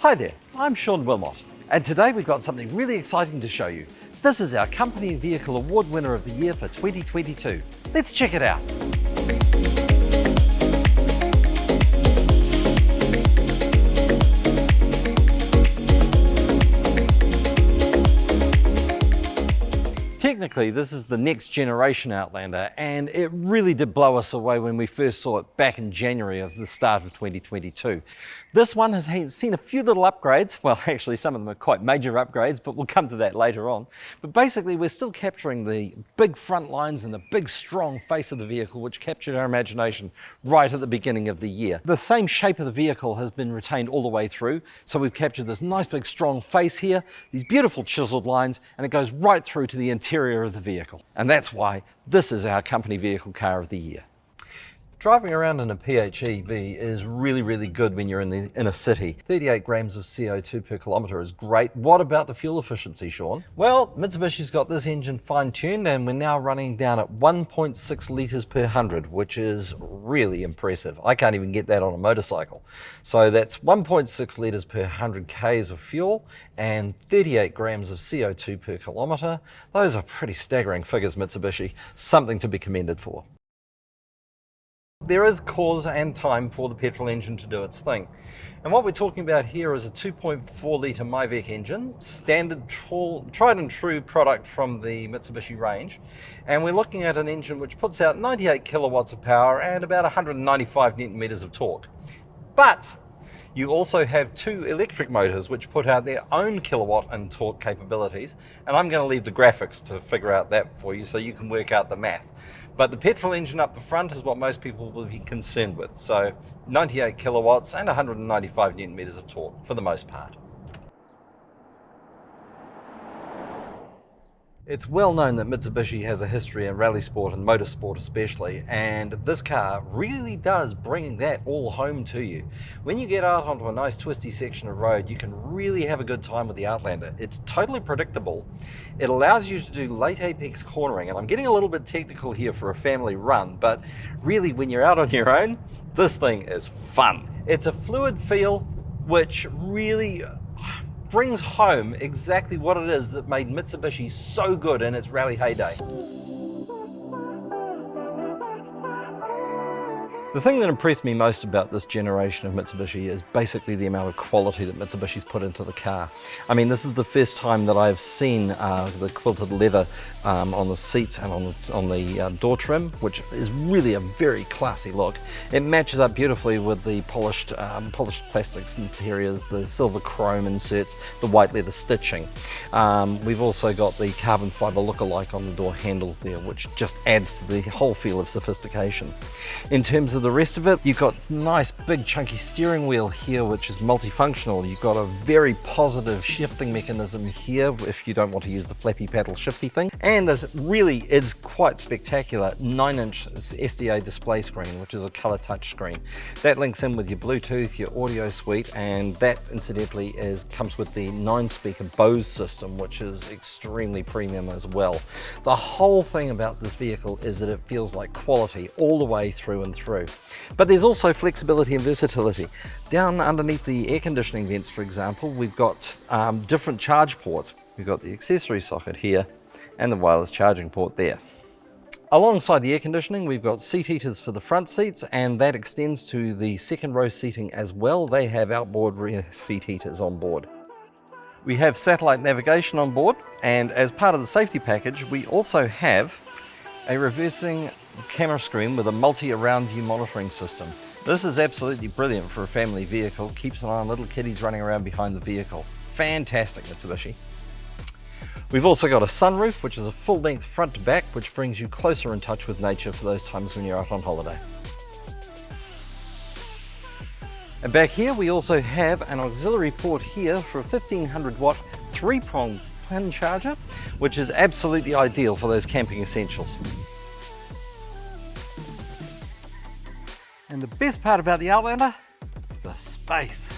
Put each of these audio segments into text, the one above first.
Hi there, I'm Sean Wilmot, and today we've got something really exciting to show you. This is our Company Vehicle Award winner of the year for 2022. Let's check it out. Technically, this is the next generation Outlander, and it really did blow us away when we first saw it back in January of the start of 2022. This one has seen a few little upgrades. Well, actually, some of them are quite major upgrades, but we'll come to that later on. But basically, we're still capturing the big front lines and the big, strong face of the vehicle, which captured our imagination right at the beginning of the year. The same shape of the vehicle has been retained all the way through, so we've captured this nice, big, strong face here, these beautiful chiseled lines, and it goes right through to the interior of the vehicle. And that's why this is our company vehicle car of the year. Driving around in a PHEV is really good when you're in a city. 38 grams of CO2 per kilometre is great. What about the fuel efficiency, Sean? Well, Mitsubishi's got this engine fine-tuned and we're now running down at 1.6 litres per 100, which is really impressive. I can't even get that on a motorcycle. So that's 1.6 litres per 100 k's of fuel and 38 grams of CO2 per kilometre. Those are pretty staggering figures, Mitsubishi. Something to be commended for. There is cause and time for the petrol engine to do its thing. And what we're talking about here is a 2.4 litre MyVec engine, standard tried and true product from the Mitsubishi range. And we're looking at an engine which puts out 98 kilowatts of power and about 195 newton meters of torque. But you also have two electric motors which put out their own kilowatt and torque capabilities. And I'm going to leave the graphics to figure out that for you so you can work out the math. But the petrol engine up the front is what most people will be concerned with. So 98 kilowatts and 195 newton meters of torque for the most part. It's well known that Mitsubishi has a history in rally sport and motorsport especially, and this car really does bring that all home to you. When you get out onto a nice twisty section of road, you can really have a good time with the Outlander. It's totally predictable. It allows you to do late apex cornering, and I'm getting a little bit technical here for a family run, but really when you're out on your own, this thing is fun. It's a fluid feel which really brings home exactly what it is that made Mitsubishi so good in its rally heyday. The thing that impressed me most about this generation of Mitsubishi is basically the amount of quality that Mitsubishi's put into the car. I mean, this is the first time that I've seen the quilted leather on the seats and on the door trim, which is really a very classy look. It matches up beautifully with the polished plastics interiors, the silver chrome inserts, the white leather stitching. We've also got the carbon fibre look-alike on the door handles there, which just adds to the whole feel of sophistication. In terms of the rest of it, you've got nice big chunky steering wheel here which is multifunctional. You've got a very positive shifting mechanism here if you don't want to use the flappy paddle shifty thing, and this really is quite spectacular 9-inch SDA display screen, which is a color touch screen that links in with your Bluetooth, your audio suite, and that incidentally comes with the 9-speaker Bose system, which is extremely premium as well. The whole thing about this vehicle is that it feels like quality all the way through and through. But there's also flexibility and versatility. Down underneath the air conditioning vents, for example, we've got different charge ports. We've got the accessory socket here and the wireless charging port there. Alongside the air conditioning, we've got seat heaters for the front seats, and that extends to the second row seating as well. They have outboard rear seat heaters on board. We have satellite navigation on board, and as part of the safety package, we also have a reversing camera screen with a multi-around view monitoring system. This is absolutely brilliant for a family vehicle, keeps an eye on little kiddies running around behind the vehicle. Fantastic, Mitsubishi. We've also got a sunroof, which is a full-length front to back, which brings you closer in touch with nature for those times when you're out on holiday. And back here we also have an auxiliary port here for a 1500 watt 3-prong plug charger, which is absolutely ideal for those camping essentials. And the best part about the Outlander, the space.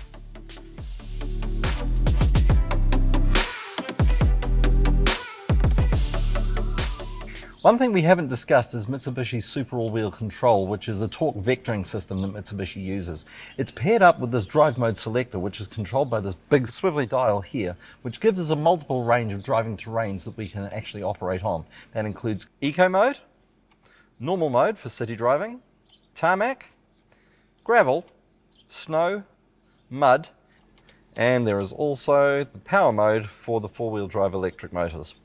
One thing we haven't discussed is Mitsubishi's super all-wheel control, which is a torque vectoring system that Mitsubishi uses. It's paired up with this drive mode selector, which is controlled by this big swivelly dial here, which gives us a multiple range of driving terrains that we can actually operate on. That includes eco mode, normal mode for city driving, tarmac, gravel, snow, mud, and there is also the power mode for the four-wheel drive electric motors.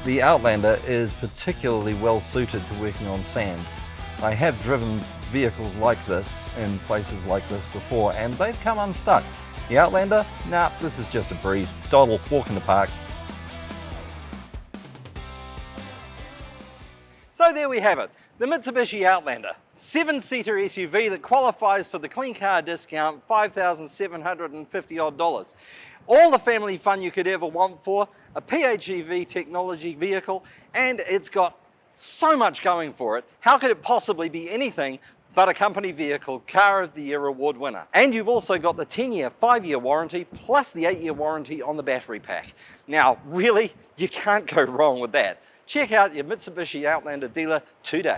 The Outlander is particularly well suited to working on sand. I have driven vehicles like this in places like this before and they've come unstuck. The Outlander, nah, this is just a breeze. Dawdle, walk in the park. So there we have it, the Mitsubishi Outlander, 7-seater SUV that qualifies for the clean car discount, $5,750 odd. All the family fun you could ever want for a PHEV technology vehicle, and it's got so much going for it. How could it possibly be anything but a company vehicle Car of the Year award winner? And you've also got the 10-year, 5-year warranty plus the 8-year warranty on the battery pack. Now, really, you can't go wrong with that. Check out your Mitsubishi Outlander dealer today.